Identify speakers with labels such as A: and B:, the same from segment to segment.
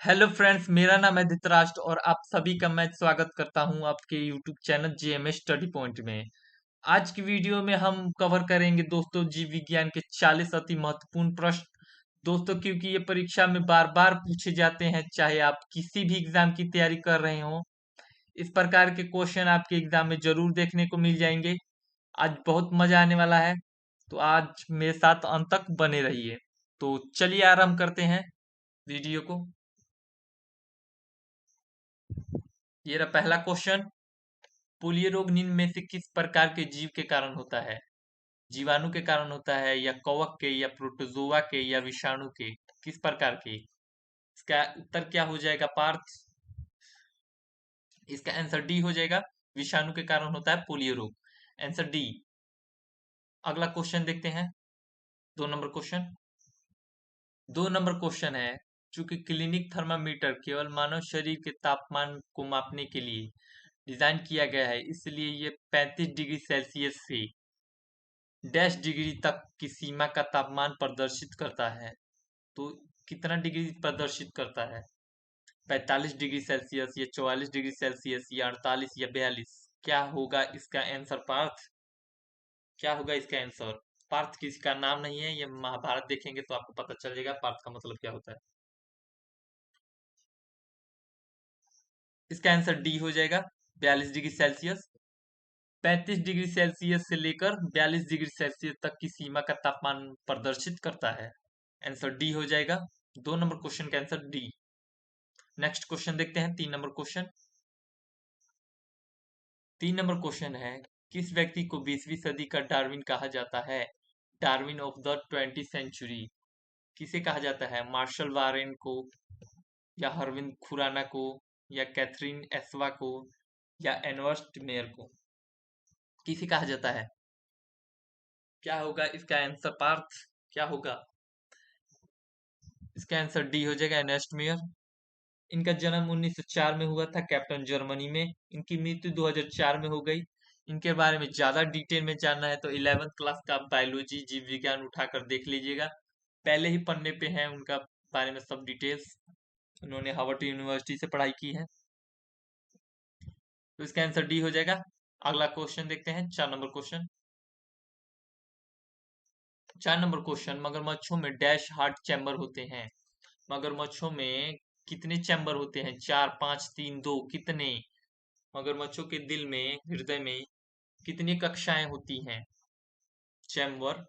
A: Hello friends, मेरा नाम है धृतराष्ट्र और आप सभी का मैं स्वागत करता हूं आपके YouTube channel JMS study point में। आज की वीडियो में हम कवर करेंगे दोस्तों जीव विज्ञान के 40 अति महत्वपूर्ण प्रश्न। दोस्तों, क्योंकि ये परीक्षा में बार बार पूछे जाते हैं, चाहे आप किसी भी एग्जाम की तैयारी कर रहे हो, इस प्रकार के क्वेश्चन आपके एग्जाम में जरूर देखने को मिल जाएंगे। आज बहुत मजा आने वाला है, तो आज मेरे साथ अंत तक बने रहिए। तो चलिए आरंभ करते हैं वीडियो को। ये रहा पहला क्वेश्चन। पोलियो रोग निम्न में से किस प्रकार के जीव के कारण होता है? जीवाणु के कारण होता है, या कवक के, या प्रोटोजोआ के, या विषाणु के? किस प्रकार के? इसका उत्तर क्या हो जाएगा पार्थ? इसका आंसर डी हो जाएगा। विषाणु के कारण होता है पोलियो रोग। Answer D. अगला क्वेश्चन देखते हैं। 2 नंबर क्वेश्चन। 2 नंबर क्वेश्चन है, चूंकि क्लिनिक थर्मामीटर केवल मानव शरीर के तापमान को मापने के लिए डिजाइन किया गया है, इसलिए ये 35 डिग्री सेल्सियस से डैश डिग्री तक की सीमा का तापमान प्रदर्शित करता है। तो कितना डिग्री प्रदर्शित करता है? 45 डिग्री सेल्सियस, या 44 डिग्री सेल्सियस, या 48, या 42? क्या होगा इसका आंसर पार्थ? क्या होगा इसका आंसर? पार्थ किसी का नाम नहीं है, ये महाभारत देखेंगे तो आपको पता चल जाएगा पार्थ का मतलब क्या होता है। इसका आंसर डी हो जाएगा, 42 डिग्री सेल्सियस। 35 डिग्री सेल्सियस से लेकर 42 डिग्री सेल्सियस तक की सीमा का तापमान प्रदर्शित करता है। आंसर डी हो जाएगा। 2 नंबर क्वेश्चन का आंसर डी। नेक्स्ट क्वेश्चन देखते हैं, 3 नंबर क्वेश्चन। 3 नंबर क्वेश्चन है, किस व्यक्ति को 20वीं सदी का डार्विन कहा जाता है? Darwin of the 20th century किसे कहा जाता है? मार्शल वारेन को, या हरविंद खुराना को, या कैथरीन एस्वा को, या एनवर्स्ट मेयर को? किसे कहा जाता है? क्या होगा इसका आंसर पार्थ? क्या होगा? इसका आंसर डी हो जाएगा, एर्नेस्ट मेयर। इनका जन्म 1904 में हुआ था, कैप्टन जर्मनी में। इनकी मृत्यु 2004 में हो गई। इनके बारे में ज्यादा डिटेल में जानना है तो 11th क्लास का बायोलॉजी जीव विज्ञान उठाकर देख लीजिएगा। पहले ही पन्ने पे है उनका बारे में सब डिटेल्स। उन्होंने हार्वर्ड यूनिवर्सिटी से पढ़ाई की है। तो इसका आंसर डी हो जाएगा। अगला क्वेश्चन देखते हैं, 4 नंबर क्वेश्चन। 4 नंबर क्वेश्चन, मगरमच्छों में डैश हार्ट चैम्बर होते हैं? मगरमच्छों में कितने चैम्बर होते हैं? 4, 5, 3, 2? कितने? मगरमच्छों के दिल में, हृदय में कितनी कक्षाएं होती हैं? चैम्बर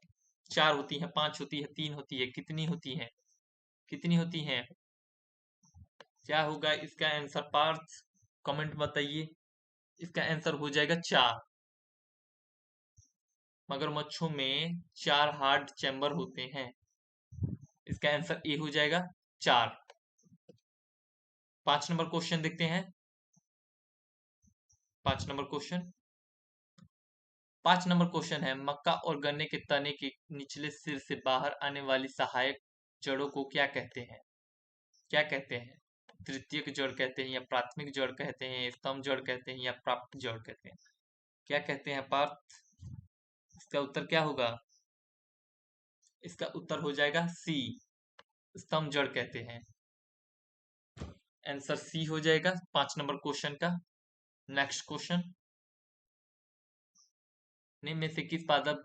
A: 4 होती हैं, 5 होती है, 3 होती है? कितनी होती हैं? कितनी होती हैं? क्या होगा इसका आंसर पार्थ? कमेंट बताइए। इसका आंसर हो जाएगा 4। मगरमच्छों में 4 हार्ट चैम्बर होते हैं। इसका आंसर ए हो जाएगा, 4। 5 नंबर क्वेश्चन देखते हैं। 5 नंबर क्वेश्चन। 5 नंबर क्वेश्चन है, मक्का और गन्ने के तने के निचले सिर से बाहर आने वाली सहायक जड़ों को क्या कहते हैं? क्या कहते हैं? तृतीयक जड़ कहते हैं, या प्राथमिक जड़ कहते हैं, स्तंभ जड़ कहते हैं, या प्राप्त जड़ कहते हैं? क्या कहते हैं पार्थ? इसका उत्तर क्या होगा? इसका उत्तर हो जाएगा सी, स्तंभ जड़ कहते हैं। आंसर सी हो जाएगा 5 नंबर क्वेश्चन का। Next question. निम्न में से किस पादप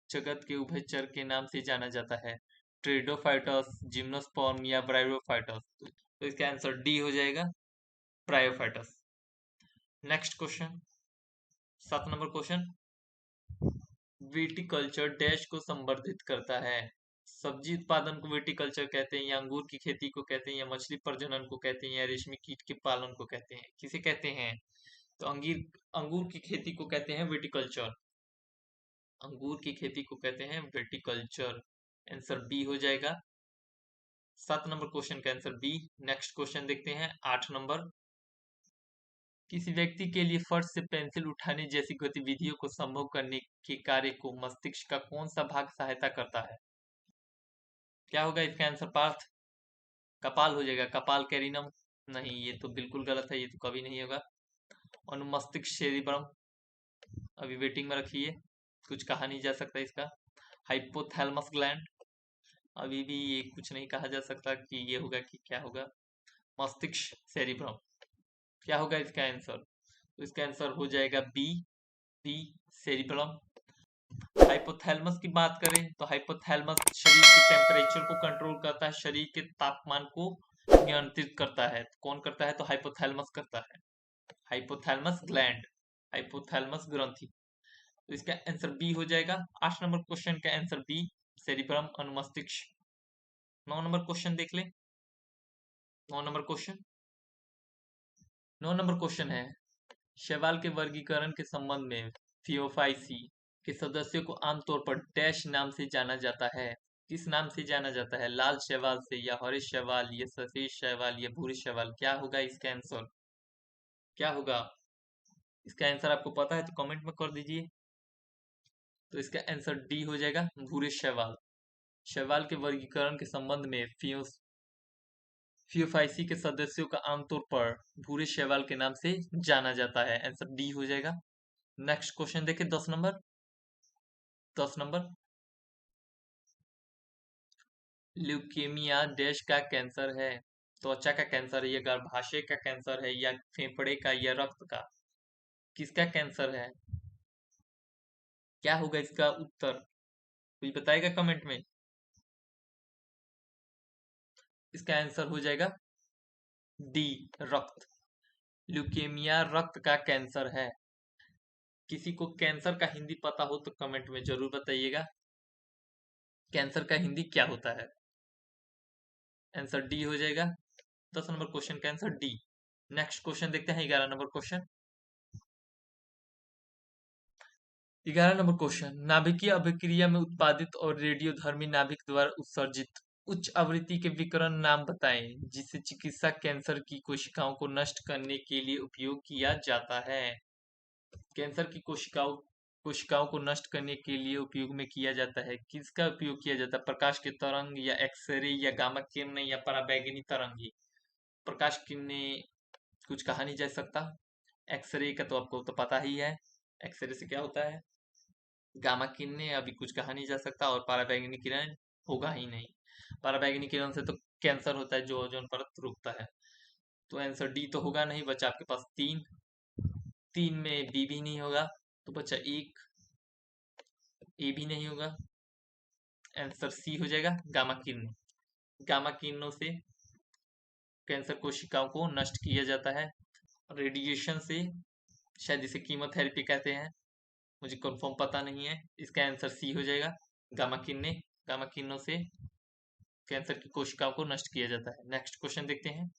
A: जगत के उभयचर के नाम से जाना जाता है? ट्रेडोफाइटस, जिम्नोस्पर्म, या ब्रायोफाइटस? तो इसका आंसर डी हो जाएगा, bryophytes. Next question, 7 number question. Viticulture dash को संवर्धित करता है? सब्जी उत्पादन को विटिकल्चर कहते हैं, या अंगूर की खेती को कहते हैं, या मछली प्रजनन को कहते हैं, या रेशमी कीट के पालन को कहते हैं? किसे कहते हैं? तो अंगूर की खेती को कहते हैं विटिकल्चर। अंगूर की खेती को कहते हैं विटिकल्चर। आंसर बी हो जाएगा। 7 नंबर क्वेश्चन का आंसर बी। नेक्स्ट क्वेश्चन देखते हैं, 8 नंबर। किसी व्यक्ति के लिए फर्श से पेंसिल उठाने जैसी गतिविधियों को संभव करने के कार्य को मस्तिष्क का कौन सा भाग सहायता करता है? क्या होगा इसका आंसर पार्थ? कपाल हो जाएगा, कपाल कैरिनम। नहीं, ये तो बिल्कुल गलत है, ये तो कभी नहीं होगा। अनुमस्तिष्क सेरिब्रम अभी वेटिंग में रखिए, कुछ कहा नहीं जा सकता इसका। हाइपोथैलेमस ग्लैंड, अभी भी ये कुछ नहीं कहा जा सकता कि ये होगा कि क्या होगा। मस्तिष्क सेरिब्रम। क्या होगा इसका आंसर? तो इसका आंसर हो जाएगा बी, डी सेरिब्रम। हाइपोथैलेमस की बात करें तो हाइपोथैलेमस शरीर के टेम्परेचर को कंट्रोल करता है, शरीर के तापमान को नियंत्रित करता है। कौन करता है? तो हाइपोथैलेमस करता है। हाइपोथैलेमस ग्लैंड, हाइपोथैलेमस ग्रंथि। तो इसका आंसर बी हो जाएगा। 8 नंबर क्वेश्चन का आंसर बी, सेरिब्रम अनुमस्तिष्क। 9 नंबर क्वेश्चन देख ले। 9 नंबर क्वेश्चन, 9 नंबर क्वेश्चन है, शैवाल के वर्गीकरण के संबंध में थियोफाइसी के सदस्यों को आमतौर पर डैश नाम से जाना जाता है। किस नाम से जाना जाता है? लाल शैवाल से, या हरे शैवाल, या सफेद शैवाल, या भूरे शैवाल? क्या होगा इसका आंसर? क्या होगा इसका आंसर? आपको पता है तो कमेंट में कर दीजिए। तो इसका आंसर डी हो जाएगा, भूरे शैवाल। शैवाल के वर्गीकरण के संबंध में थियोफाइसी के सदस्यों का आमतौर पर भूरे शैवाल के नाम से जाना जाता है। आंसर डी हो जाएगा। नेक्स्ट क्वेश्चन देखें, 10 नंबर। 10 नंबर, ल्यूकेमिया डैश का कैंसर है? त्वचा का कैंसर है, या गर्भाशय का कैंसर है, या फेफड़े का, या रक्त का? किसका कैंसर है? क्या होगा इसका उत्तर? कोई बताएगा कमेंट में? इसका आंसर हो जाएगा डी, रक्त। ल्यूकेमिया रक्त का कैंसर है। किसी को कैंसर का हिंदी पता हो तो कमेंट में जरूर बताइएगा। कैंसर का हिंदी क्या होता है? आंसर डी हो जाएगा। 10 नंबर क्वेश्चन का आंसर डी। नेक्स्ट क्वेश्चन देखते हैं, 11 नंबर क्वेश्चन। 11 नंबर क्वेश्चन, नाभिकीय अभिक्रिया में उत्पादित और रेडियोधर्मी नाभिक द्वारा उत्सर्जित उच्च आवृत्ति के विकिरण नाम बताएं, जिसे चिकित्सा कैंसर की कोशिकाओं को नष्ट करने के लिए उपयोग किया जाता है। कैंसर की कोशिकाओं कोशिकाओं को नष्ट करने के लिए उपयोग में किया जाता है। किसका उपयोग किया जाता है? प्रकाश के तरंग, या एक्सरे, या गामा किरणें, या पराबैंगनी तरंगी? प्रकाश किरणें कुछ कहा नहीं जा सकता। एक्सरे का तो आपको तो पता ही है, एक्सरे से क्या होता है। गामा किरणें अभी कुछ कहा नहीं जा सकता, और पराबैंगनी किरण होगा ही नहीं। पराबैंगनी किरण से तो कैंसर होता है, जो ओजोन परत रुकता है। तो आंसर डी तो होगा नहीं, बचा आपके पास 3। 3 में बी भी नहीं होगा, तो बचा 1, ए भी नहीं होगा। आंसर सी हो जाएगा, गामा किरण। गामा किरणों से कैंसर कोशिकाओं को नष्ट किया जाता है। रेडिएशन से, शायद इसे कीमोथेरेपी कहते हैं, मुझे कंफर्म पता नहीं है। इसका आंसर सी हो जाएगा, गामा किरणें। गामा किरणों से कैंसर की कोशिकाओं को नष्ट किया जाता है। नेक्स्ट क्वेश्चन देखते हैं।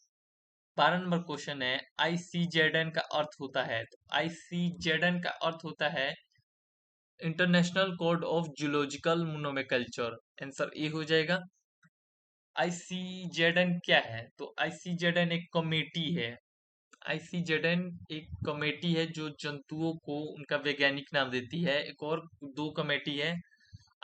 A: 12 नंबर क्वेश्चन है, आईसीजेडएन का अर्थ होता है? तो आईसीजेडएन का अर्थ होता है international code of zoological nomenclature. Answer A हो जाएगा। आईसीजेडएन क्या है? तो आईसीजेडएन एक कमेटी है। आईसीजेडएन एक कमेटी है जो जंतुओं को उनका वैज्ञानिक नाम देती है। एक और 2 कमेटी है,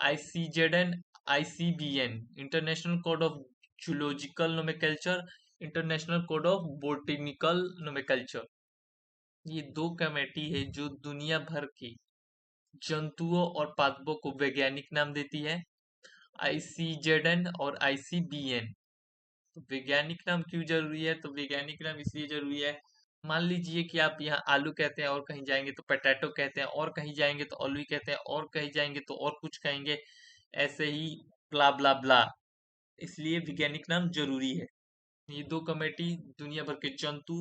A: ICZN, ICBN, international code of zoological nomenclature, international code of botanical nomenclature. ये 2 कमेटी है जो दुनिया भर के जंतुओं और पादपों को वैज्ञानिक नाम देती है, आईसीजेडएन और आईसीबीएन। तो वैज्ञानिक नाम क्यों जरूरी है? तो वैज्ञानिक नाम इसलिए जरूरी है, मान लीजिए कि आप यहाँ आलू कहते हैं, और कहीं जाएंगे तो पोटैटो कहते हैं, और कहीं जाएंगे तो आलू कहते हैं, और कहीं जाएंगे तो और कुछ कहेंगे, ऐसे ही ब्ला ब्ला ब्ला। इसलिए वैज्ञानिक नाम जरूरी है। ये 2 कमेटी दुनिया भर के जंतु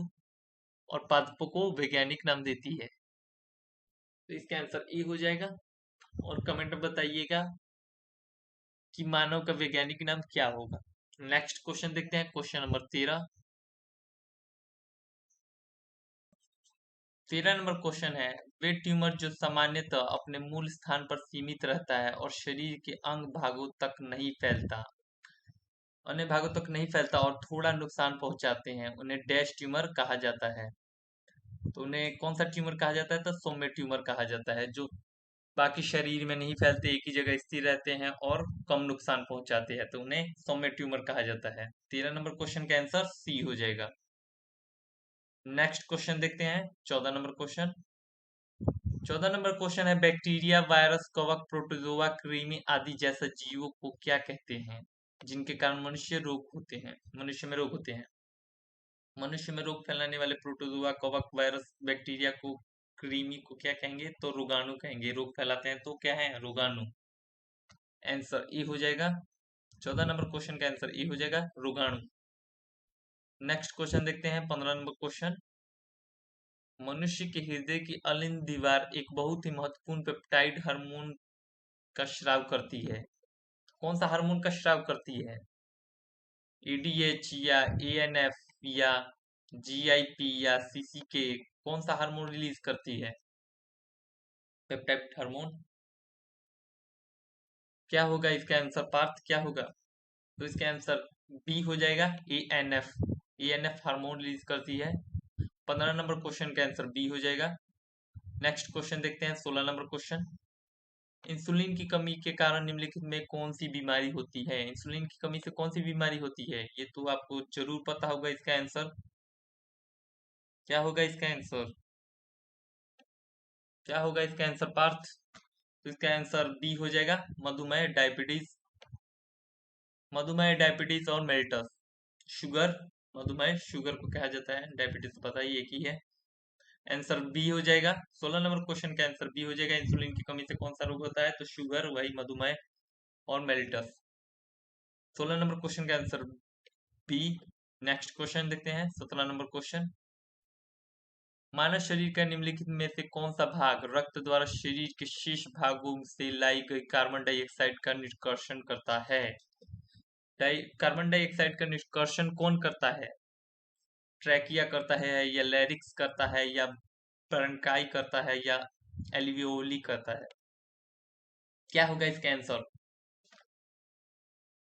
A: और पादपों को वैज्ञानिक नाम देती है। तो इसका आंसर ए हो जाएगा। और कमेंट में बताइएगा कि मानव का वैज्ञानिक नाम क्या होगा। नेक्स्ट क्वेश्चन देखते हैं, क्वेश्चन नंबर 13। 13 नंबर क्वेश्चन है, वे ट्यूमर जो सामान्यतः अपने मूल स्थान पर सीमित रहता है और शरीर के अंग भागों तक नहीं फैलता, अन्य भागों तक नहीं फैलता और थोड़ा नुकसान पहुंचाते हैं, उन्हें डैश ट्यूमर कहा जाता है। तो उन्हें कौन सा ट्यूमर कहा जाता है? तो सौम्य ट्यूमर कहा जाता है, जो बाकी शरीर में नहीं फैलते, एक ही जगह स्थिर रहते हैं और कम नुकसान पहुंचाते हैं, तो उन्हें सौम्य ट्यूमर कहा जाता है। 13 नंबर क्वेश्चन का आंसर सी हो जाएगा। नेक्स्ट क्वेश्चन देखते हैं, 14 नंबर क्वेश्चन। 14 नंबर क्वेश्चन है, बैक्टीरिया, वायरस, कवक, प्रोटोजोआ, कृमि आदि जैसे जीवों को क्या कहते हैं, जिनके कारण मनुष्य में रोग होते हैं? मनुष्य में रोग फैलाने वाले प्रोटोजोआ, कवक, वायरस, बैक्टीरिया को, कृमि को क्या कहेंगे? तो रोगाणु कहेंगे। रोग फैलाते हैं तो क्या है? रोगाणु। आंसर ए हो जाएगा। 14 नंबर क्वेश्चन का आंसर ए हो जाएगा, रोगाणु। नेक्स्ट क्वेश्चन देखते हैं, 15 नंबर क्वेश्चन। मनुष्य के हृदय की अलिंद दीवार एक बहुत ही महत्वपूर्ण पेप्टाइड हार्मोन का स्राव करती है। कौन सा हार्मोन का स्राव करती है? एडीएच या एएनएफ या जीआईपी या सीसीके? कौन सा हार्मोन रिलीज करती है? Peptide hormone. क्या होगा इसका आंसर पार्थ, क्या होगा? तो इसका आंसर बी हो जाएगा, एएनएफ। एएनएफ हार्मोन रिलीज करती है। 15 नंबर क्वेश्चन का आंसर बी हो जाएगा। नेक्स्ट क्वेश्चन देखते हैं, 16 नंबर क्वेश्चन। इंसुलिन की कमी के कारण निम्नलिखित में कौन सी बीमारी होती है? इंसुलिन की कमी से कौन सी बीमारी होती है? ये तो आपको जरूर पता होगा इसका आंसर। क्या होगा इसका आंसर? क्या होगा इसका आंसर पार्थ? तो इसका आंसर बी हो जाएगा, मधुमेह, डायबिटीज। मधुमेह, डायबिटीज और मेल्टस। शुगर, मधुमेह शुगर को कहा जाता है, डायबिटीज तो पता ही एक ही है। आंसर बी हो जाएगा। 16 नंबर क्वेश्चन का आंसर बी हो जाएगा। इंसुलिन की कमी से कौन सा रोग होता है? तो शुगर, वही मधुमेह और मेल्टस। 16 नंबर क्वेश्चन का आंसर बी। नेक्स्ट क्वेश्चन देखते हैं, 17 नंबर क्वेश्चन। मानव शरीर का निम्नलिखित में से कौन सा भाग रक्त द्वारा शरीर के शेष भागों से लाई गई कार्बन डाइऑक्साइड का निष्कर्षण करता है? कार्बन डाइऑक्साइड का निष्कर्षण कौन करता है? ट्रैकिया करता है या लैरिक्स करता है या ब्रंकाई करता है या एल्वियोली करता है? क्या होगा इसका आंसर?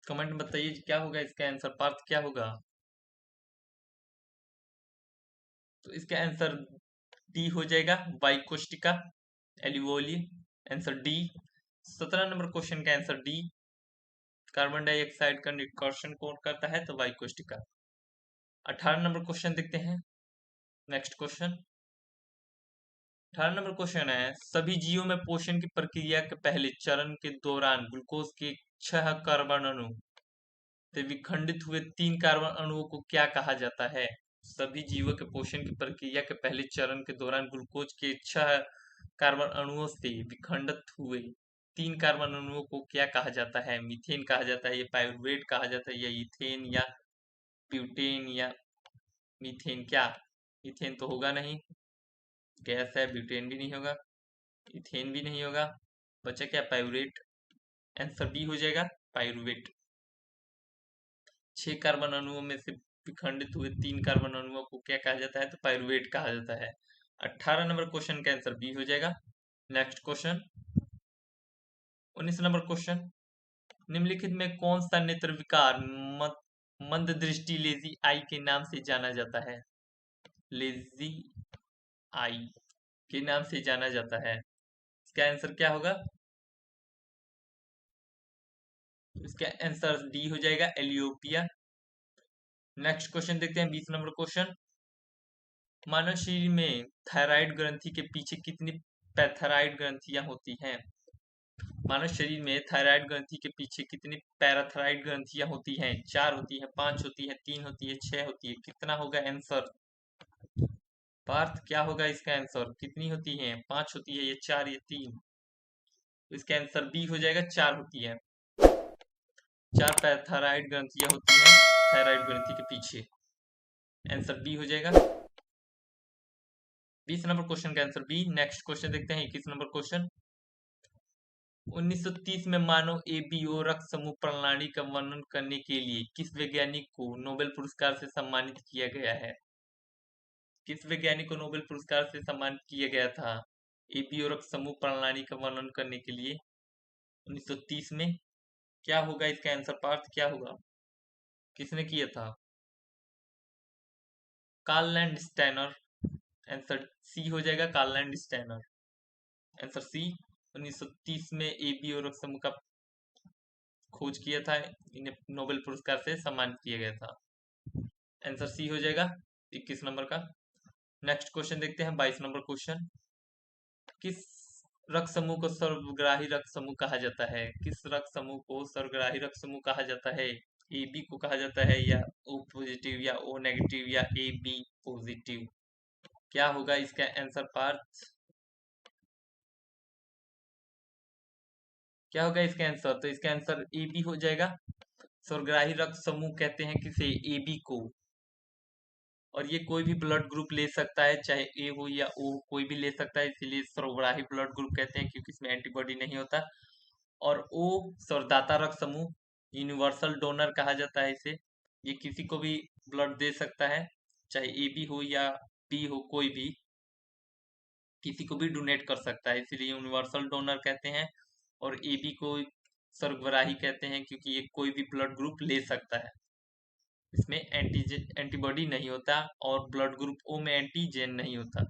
A: कमेंट में बताइए क्या होगा इसका आंसर पार्थ, क्या होगा? तो इसका आंसर डी हो जाएगा, वाइकोस्टिका alveoli. Answer D. 17 number question का आंसर डी। कार्बन डाइऑक्साइड का निष्कर्षण कौन करता है? तो वाइकोस्टिका। 18 नंबर क्वेश्चन देखते हैं। नेक्स्ट क्वेश्चन, 18 नंबर क्वेश्चन है, सभी जीवों में पोषण की प्रक्रिया के पहले चरण के दौरान ग्लूकोज के 6 कार्बन अणु से विखंडित हुए 3 कार्बन अणुओं को क्या कहा जाता है? सभी जीवों के पोषण की प्रक्रिया के पहले चरण के दौरान ग्लूकोज के 6 कार्बन अणुओं से विखंडित हुए 3 कार्बन अणुओं को क्या कहा जाता है? मीथेन कहा जाता है, या पाइरुवेट कहा जाता है, या इथेन, या ब्यूटेन, या मीथेन? क्या? इथेन तो होगा नहीं, गैस है। ब्यूटेन भी नहीं होगा, इथेन भी नहीं होगा, बचा क्या? पाइरुवेट। आंसर बी हो जाएगा, पाइरुवेट। 6 कार्बन अणुओं में से विखंडित हुए 3 कार्बन अणुओं को क्या कहा जाता है? तो पाइरुवेट कहा जाता है। 18 नंबर क्वेश्चन का आंसर बी हो जाएगा। Next question, 19 number question. निम्नलिखित में कौन सा नेत्र विकार मंद दृष्टि, लेजी आई के नाम से जाना जाता है? लेजी आई के नाम से जाना जाता है। इसका आंसर क्या होगा? इसका आंसर डी हो जाएगा, एलियोपिया। नेक्स्ट क्वेश्चन देखते हैं, 20 नंबर क्वेश्चन। मानव शरीर में थायराइड ग्रंथि के पीछे कितनी पैराथायराइड ग्रंथियां होती हैं? मानव शरीर में थायराइड ग्रंथि के पीछे कितनी पैराथायराइड ग्रंथियां होती हैं? 4 होती है, 5 होती है, 3 होती है, 6 होती है? कितना होगा आंसर पार्थ, क्या होगा इसका आंसर? कितनी होती है? 5 होती है, या 4, या 3? तो इसका आंसर बी हो जाएगा, 4 होती है। 4 पैराथायराइड ग्रंथियां होती हैं थायराइड ग्रंथि के पीछे। आंसर बी हो जाएगा। 20 नंबर क्वेश्चन का आंसर बी। नेक्स्ट क्वेश्चन देखते हैं, 21 नंबर क्वेश्चन। 1930 में मानव एबीओ रक्त समूह प्रणाली का वर्णन करने के लिए किस वैज्ञानिक को नोबेल पुरस्कार से सम्मानित किया गया है? किस वैज्ञानिक को नोबेल पुरस्कार से सम्मानित किया गया था एबीओ रक्त समूह प्रणाली का वर्णन करने के लिए 1930 में? क्या होगा इसका आंसर पार्थ, क्या होगा? किसने किया था? Karl Landsteiner. Answer C हो जाएगा, Karl Landsteiner. Answer C. 1930 में एबीओ रक्त समूह का खोज किया था, इन्हें नोबेल पुरस्कार से सम्मानित किया गया था। आंसर सी हो जाएगा 21 नंबर का। नेक्स्ट क्वेश्चन देखते हैं, 22 नंबर क्वेश्चन। किस रक्त समूह को सर्वग्राही रक्त समूह कहा जाता है? किस रक्त समूह को सर्वग्राही रक्त समूह कहा जाता है? ए बी को कहा जाता है, या ओ पॉजिटिव, या ओ नेगेटिव, या ए बी पॉजिटिव? क्या होगा इसका आंसर पार्थ? क्या होगा इसका आंसर? तो इसका आंसर ए बी हो जाएगा। स्वर्गराही रक्त समूह कहते हैं किसे? ए बी को। और ये कोई भी ब्लड ग्रुप ले सकता है, चाहे ए हो या ओ, कोई भी ले सकता है, इसीलिए सर्वग्राही ब्लड ग्रुप कहते हैं, क्योंकि इसमें एंटीबॉडी नहीं होता। और ओ स्वरदाता रक्त समूह, यूनिवर्सल डोनर कहा जाता है इसे। ये किसी को भी ब्लड दे सकता है, चाहे ए बी हो या बी हो, कोई भी किसी को भी डोनेट कर सकता है, इसीलिए यूनिवर्सल डोनर कहते हैं। और ए बी को सर्वग्राही कहते हैं, क्योंकि ये कोई भी ब्लड ग्रुप ले सकता है, इसमें एंटीबॉडी नहीं होता, और ब्लड ग्रुप ओ में एंटीजेन नहीं होता,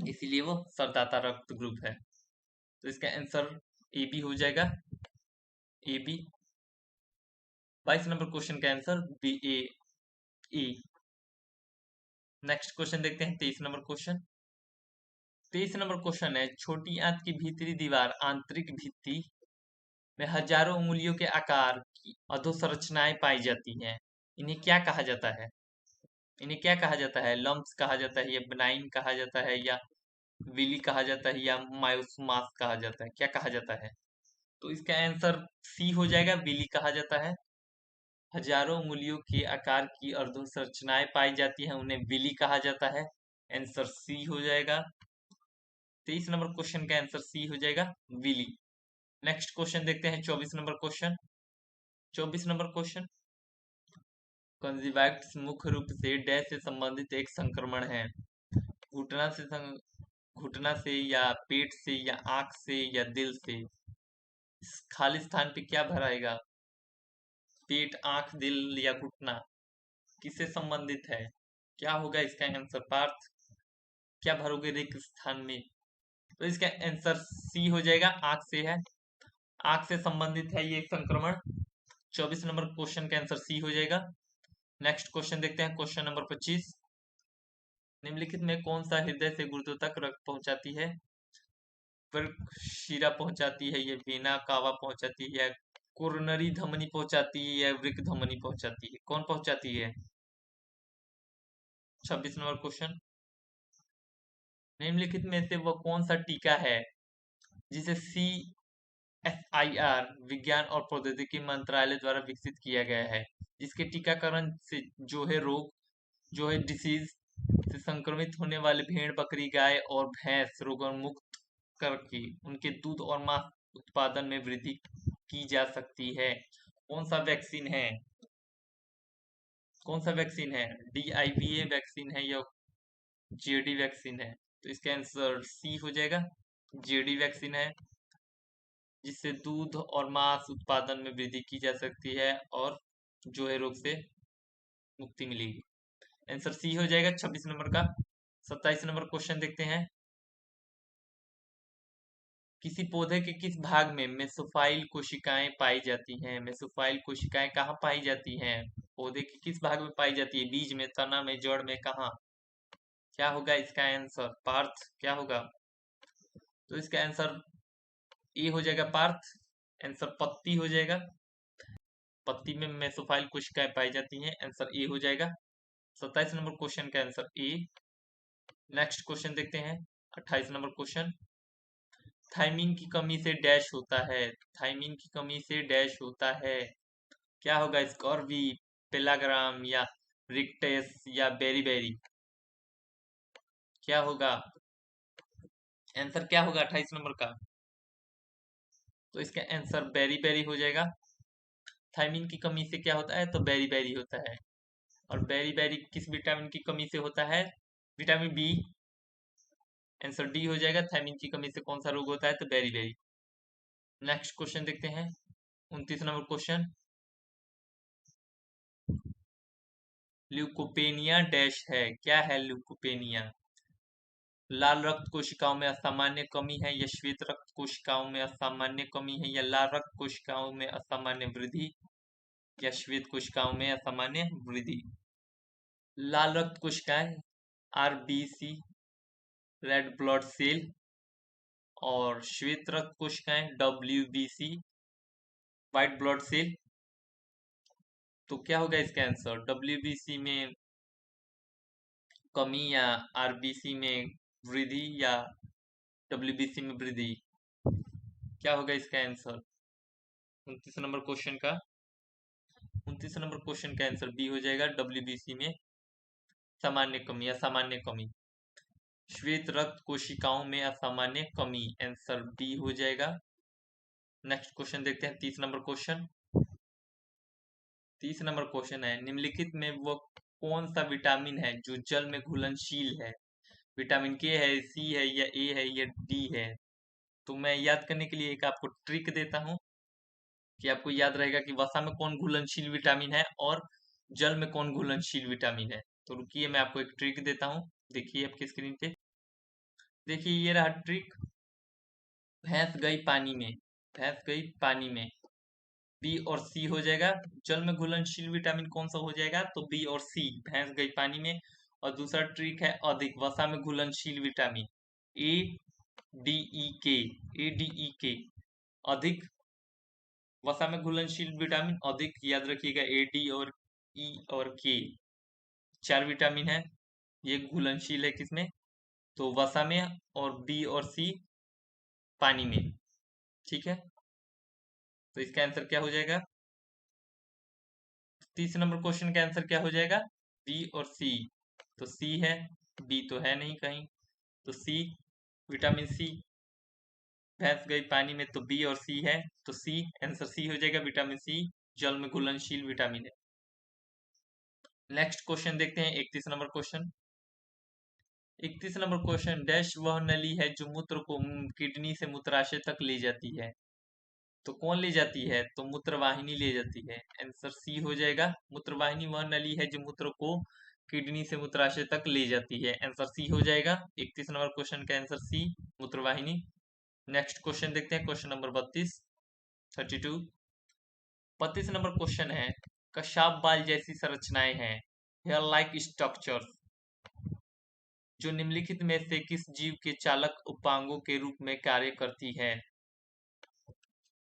A: इसीलिए वो सरदाता रक्त ग्रुप है। तो इसका आंसर ए बी हो जाएगा, ए बी। 22 नंबर क्वेश्चन का आंसर बी ए, ई। नेक्स्ट क्वेश्चन देखते हैं, 23 नंबर क्वेश्चन। 23 नंबर क्वेश्चन है, छोटी आंत की भीतरी दीवार आंतरिक भित्ति में हजारों उंगलियों के आकार की अधोसंरचनाएं पाई जाती हैं। इन्हें क्या कहा जाता है? इन्हें क्या कहा जाता है? लम्प्स कहा जाता है, या बेनाइन कहा जाता है, या विली कहा जाता है, या मायोसमास कहा जाता है? क्या कहा जाता है? तो इसका आंसर सी हो जाएगा, विली कहा जाता है। हजारों उंगलियों के आकार की अर्धसंरचनाएं पाई जाती हैं, उन्हें विली कहा जाता है। आंसर सी हो जाएगा। 23 नंबर क्वेश्चन का आंसर सी हो जाएगा, विली। नेक्स्ट क्वेश्चन देखते हैं, 24 नंबर क्वेश्चन। 24 नंबर क्वेश्चन, कंजिवाइट्स मुख्य रूप से डैश से संबंधित एक संक्रमण है। घुटना से घुटना से, या पेट से, या आंख से, या दिल से? इस खाली स्थान पे क्या भराएगा? पेट, आंख, दिल या घुटना, किससे संबंधित है? क्या होगा इसका आंसर पार्थ? क्या भरोगे रिक्त स्थान में? तो इसका आंसर सी हो जाएगा, आंख से है। आंख से संबंधित है ये संक्रमण। 24 नंबर क्वेश्चन का आंसर सी हो जाएगा। नेक्स्ट क्वेश्चन देखते हैं, क्वेश्चन नंबर 25। निम्नलिखित में कौन सा हृदय से गुर्दों तक रक्त पहुंचाती है? वृक्क शिरा पहुंचाती है, या वेना कावा पहुंचाती है, या कोरोनरी धमनी पहुंचाती है, या वृक्क धमनी पहुंचाती है? कौन पहुंचाती है? 26 नंबर क्वेश्चन, निम्नलिखित में से वह कौन सा टीका है जिसे CSIR विज्ञान और प्रौद्योगिकी मंत्रालय द्वारा विकसित किया गया है, जिसके टीकाकरण से जो है रोग, जो है डिसीज से संक्रमित होने वाले भेड़, बकरी, गाय और भैंस रोगोन्मुक्त करके उनके दूध और मांस उत्पादन में वृद्धि की जा सकती है? कौन सा वैक्सीन है? कौन सा वैक्सीन है? DIVA वैक्सीन है, या JD वैक्सीन है? तो इसका आंसर सी हो जाएगा, JD वैक्सीन है, जिससे दूध और मांस उत्पादन में वृद्धि की जा सकती है, और जो है रोग से मुक्ति मिलेगी। आंसर सी हो जाएगा 26 नंबर का। 27 नंबर क्वेश्चन देखते हैं, किसी पौधे के किस भाग में मेसोफाइल कोशिकाएं पाई जाती हैं? मेसोफाइल कोशिकाएं कहाँ पाई जाती हैं? पौधे के किस भाग में पाई जाती है? बीज में, तना में, जड़ में, कहाँ? क्या होगा इसका आंसर पार्थ? क्या होगा? तो इसका आंसर ए हो जाएगा पार्थ। आंसर पत्ती हो जाएगा। पत्ती में मेसोफाइल कोशिकाएं पाई जाती हैं, आंसर ए हो जाएगा। 27 नंबर क्वेश्चन का आंसर ए। नेक्स्ट क्वेश्चन देखते हैं, 28 नंबर क्वेश्चन, थायमीन की कमी से डैश होता है। थायमीन की कमी से डैश होता है? क्या होगा? स्कॉर्वी, पेलाग्राम, या रिक्टेस, या बेरीबेरी? क्या होगा आंसर? क्या होगा 28 नंबर का? तो इसका आंसर बेरीबेरी हो जाएगा। थायमीन की कमी से क्या होता है? तो बेरीबेरी होता है। और बेरीबेरी किस विटामिन की कमी से होता है? Vitamin B. आंसर डी हो जाएगा, थायमीन की कमी से कौन सा रोग होता है? तो बेरीबेरी। नेक्स्ट क्वेश्चन देखते हैं, 29 नंबर क्वेश्चन, ल्यूकोपेनिया डैश है? क्या है ल्यूकोपेनिया? लाल रक्त कोशिकाओं में असामान्य कमी है, या श्वेत रक्त कोशिकाओं में असामान्य कमी है, या लाल रक्त कोशिकाओं में असामान्य वृद्धि, या श्वेत कोशिकाओं में असामान्य वृद्धि? लाल रक्त कोशिकाएं RBC, रेड ब्लड सेल, और श्वेत रक्त कोशिकाएं WBC, व्हाइट ब्लड सेल। तो क्या होगा इसका आंसर? डब्ल्यूबीसी में कमी या आरबीसी में वृद्धि या डब्ल्यूबीसी में वृद्धि? क्या होगा इसका आंसर 29 नंबर क्वेश्चन का? 29 नंबर क्वेश्चन का आंसर बी हो जाएगा, डब्ल्यूबीसी में सामान्य कमी या सामान्य कमी। श्वेत रक्त कोशिकाओं में असामान्य कमी, आंसर बी हो जाएगा। नेक्स्ट क्वेश्चन देखते हैं 30 नंबर क्वेश्चन। 30 नंबर क्वेश्चन है, निम्नलिखित में वो कौन सा विटामिन है जो जल में घुलनशील है? विटामिन के है, सी है या ए है या डी है? तो मैं याद करने के लिए एक आपको ट्रिक देता हूं कि आपको याद रहेगा कि वसा में कौन घुलनशील विटामिन है और जल में कौन घुलनशील विटामिन है। तो रुकिए, मैं आपको एक ट्रिक देता हूं, देखिए आपकी स्क्रीन पे। देखिए ये रहा ट्रिक। भैंस गई पानी में, भैंस गई पानी में, बी और सी हो जाएगा। जल में घुलनशील विटामिन कौन सा हो जाएगा? तो बी और सी, भैंस गई पानी में। और दूसरा ट्रिक है अधिक वसा में घुलनशील विटामिन, ए डी ई के, ए डी ई के, अधिक वसा में घुलनशील विटामिन अधिक, याद रखिएगा ए डी और ई और के, 4 विटामिन है। ये घुलनशील है किसमें? तो वसा में, और बी और सी पानी में। ठीक है, तो इसका आंसर क्या हो जाएगा? 30 नंबर क्वेश्चन का आंसर क्या हो जाएगा? बी और सी। तो सी है, बी तो है नहीं कहीं, तो सी, विटामिन सी। भैंस गई पानी में, तो बी और सी है, तो सी, आंसर सी हो जाएगा, विटामिन सी जल में घुलनशील विटामिन है। नेक्स्ट क्वेश्चन देखते हैं 31 number question. 31 number question, dash वह नली है जो मूत्र को किडनी से मूत्राशय तक ले जाती है? तो कौन ले जाती है? तो मूत्रवाहिनी ले जाती है, आंसर सी हो जाएगा। मूत्रवाहिनी वह नली है जो मूत्र को किडनी से मूत्राशय तक ले जाती है, आंसर सी हो जाएगा। 31 नंबर क्वेश्चन का आंसर सी, मूत्रवाहिनी। नेक्स्ट क्वेश्चन देखते हैं, क्वेश्चन नंबर 32। 32 नंबर क्वेश्चन है, कशाप बाल जैसी संरचनाएं हैं, हेयर लाइक स्ट्रक्चर, जो निम्नलिखित में से किस जीव के चालक उपांगों के रूप में कार्य करती है?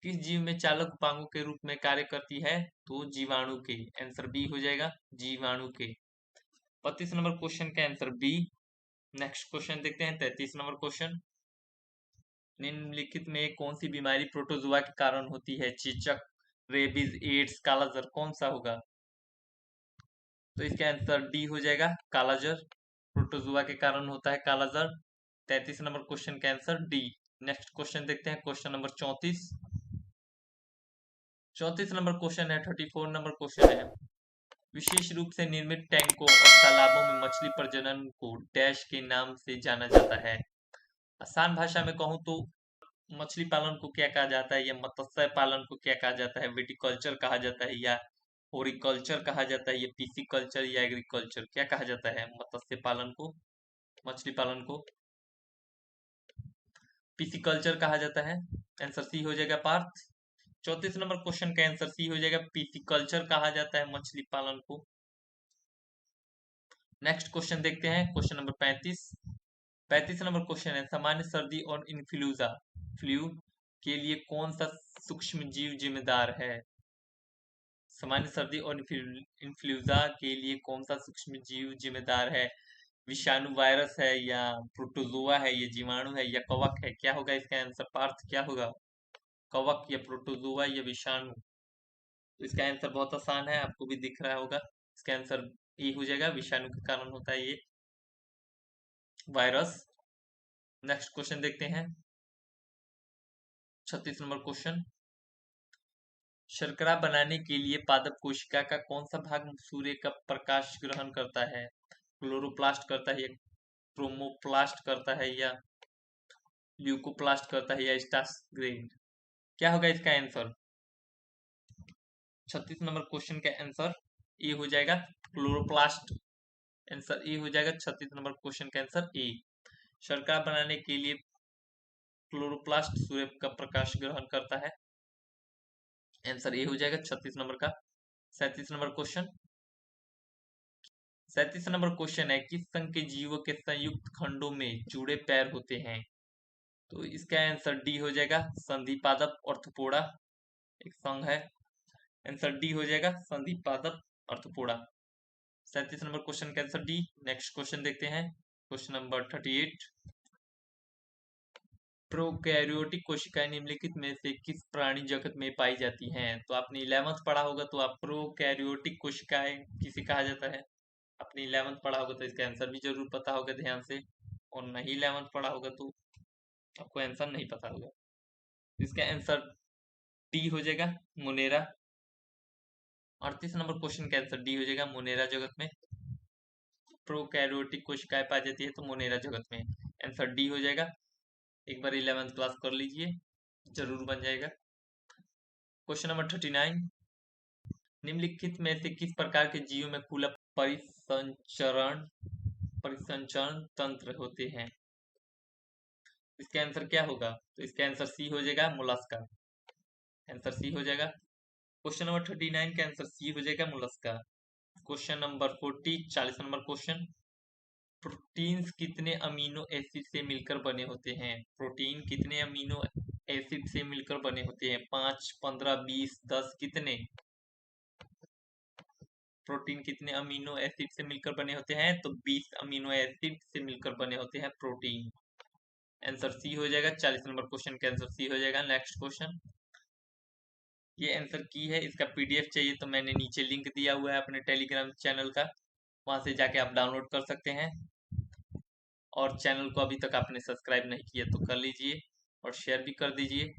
A: किस जीव में चालक उपांगों के रूप में कार्य करती है? तो जीवाणु के, आंसर बी हो जाएगा, जीवाणु के। 32 नंबर क्वेश्चन का आंसर बी। नेक्स्ट क्वेश्चन देखते हैं 33 नंबर क्वेश्चन। निम्नलिखित में कौन सी बीमारी प्रोटोजुआ के कारण होती है? चेचक, रेबीज, एड्स, कालाजार, कौन सा होगा? तो इसका आंसर डी हो जाएगा, कालाजार। प्रोटोजुआ के कारण होता है कालाजार। 33 नंबर क्वेश्चन का आंसर डी। नेक्स्ट क्वेश्चन देखते हैं, क्वेश्चन नंबर 34। 34 नंबर क्वेश्चन है, 34 नंबर क्वेश्चन है, विशेष रूप से निर्मित टैंकों और तालाबों में मछली प्रजनन को डैश के नाम से जाना जाता है? आसान भाषा में कहूँ तो मछली पालन को क्या कहा जाता है, या मत्स्य पालन को क्या कहा जाता है? विटिकल्चर कहा जाता है, या होरिकल्चर कहा जाता है, या पीसीकल्चर, या एग्रीकल्चर, क्या कहा जाता है मत्स्य पालन को, मछली पालन को? पीसीकल्चर कहा जाता है, आंसर सी हो जाएगा पार्थ। 34 नंबर क्वेश्चन का आंसर सी हो जाएगा, पीसीकल्चर कहा जाता है मछली पालन को। नेक्स्ट क्वेश्चन देखते हैं, क्वेश्चन नंबर 35। 35 नंबर क्वेश्चन है, सामान्य सर्दी और इन्फ्लूजा फ्लू के लिए कौन सा सूक्ष्म जीव जिम्मेदार है? सामान्य सर्दी और इन्फ्लूजा के लिए कौन सा सूक्ष्म जीव जिम्मेदार है? विषाणु, वायरस है, या प्रोटोजोआ है, या जीवाणु है, या कवक है? क्या होगा इसका आंसर पार्थ, क्या होगा? कवक या प्रोटोजोआ या विषाणु? तो इसका आंसर बहुत आसान है, आपको भी दिख रहा होगा। इसका आंसर ए हो जाएगा, विषाणु के कारण होता है ये, वायरस। नेक्स्ट क्वेश्चन देखते हैं, 36 नंबर क्वेश्चन, शर्करा बनाने के लिए पादप कोशिका का कौन सा भाग सूर्य का प्रकाश ग्रहण करता है? क्लोरोप्लास्ट करता है, या क्रोमोप्लास्ट करता है, या ल्यूकोप्लास्ट करता है, या स्टार्च? क्या होगा इसका आंसर? 36 नंबर क्वेश्चन का आंसर ए हो जाएगा, क्लोरोप्लास्ट, आंसर ए हो जाएगा। 36 नंबर क्वेश्चन का आंसर ए, शर्करा बनाने के लिए क्लोरोप्लास्ट सूर्य का प्रकाश ग्रहण करता है, आंसर ए हो जाएगा 36 नंबर का। 37 नंबर क्वेश्चन, 37 नंबर क्वेश्चन है, किस संघ के जीवों के संयुक्त खंडों में जुड़े पैर होते हैं? तो इसका आंसर डी हो जाएगा, संधि पादप, ऑर्थोपोडा एक संघ है। आंसर डी हो जाएगा, संधि पादप अर्थपूर्णा। 37 नंबर क्वेश्चन का आंसर डी। नेक्स्ट क्वेश्चन देखते हैं, क्वेश्चन नंबर 38। प्रोकैरियोटिक कोशिकाएं निम्नलिखित में से किस प्राणी जगत में पाई जाती हैं? तो आपने 11th पढ़ा होगा, तो आप प्रोकैरियोटिक कोशिकाएं किसे कहा जाता है आपने 11th पढ़ा होगा, तो इसका आंसर भी जरूर पता होगा ध्यान से। और नहीं 11th पढ़ा होगा तो आपको आंसर नहीं पता होगा। इसका आंसर डी हो जाएगा, मुनेरा। 38 नंबर क्वेश्चन का आंसर डी हो जाएगा, मुनेरा जगत में प्रोकैरियोटिक कोशिकाएं पाई जाती है, तो मुनेरा जगत में आंसर डी हो जाएगा। एक बार 11th क्लास कर लीजिए, जरूर बन जाएगा। Question number 39। निम्नलिखित में से किस प्रकार के जीवों में खुला परिसंचरण परिसंचरण तंत्र होते हैं? इसका आंसर क्या होगा? तो इसका आंसर सी हो जाएगा, मोलस्का। आंसर सी हो जाएगा। क्वेश्चन नंबर 39 का आंसर सी हो जाएगा, Mollusca. Question number 40, 40 number question. Proteins कितने अमीनो एसिड से मिलकर बने होते हैं? प्रोटीन कितने अमीनो एसिड से मिलकर बने होते हैं? 5, 15, 20, 10, कितने? प्रोटीन कितने अमीनो एसिड से मिलकर बने होते हैं? तो 20 अमीनो एसिड से मिलकर बने होते हैं प्रोटीन। आंसर सी हो जाएगा। 40 नंबर क्वेश्चन का आंसर सी हो जाएगा। नेक्स्ट क्वेश्चन, ये आंसर की है, इसका पीडीएफ चाहिए तो मैंने नीचे लिंक दिया हुआ है अपने टेलीग्राम चैनल का, वहां से जाके आप डाउनलोड कर सकते हैं। और चैनल को अभी तक आपने सब्सक्राइब नहीं किया तो कर लीजिए और शेयर भी कर दीजिए।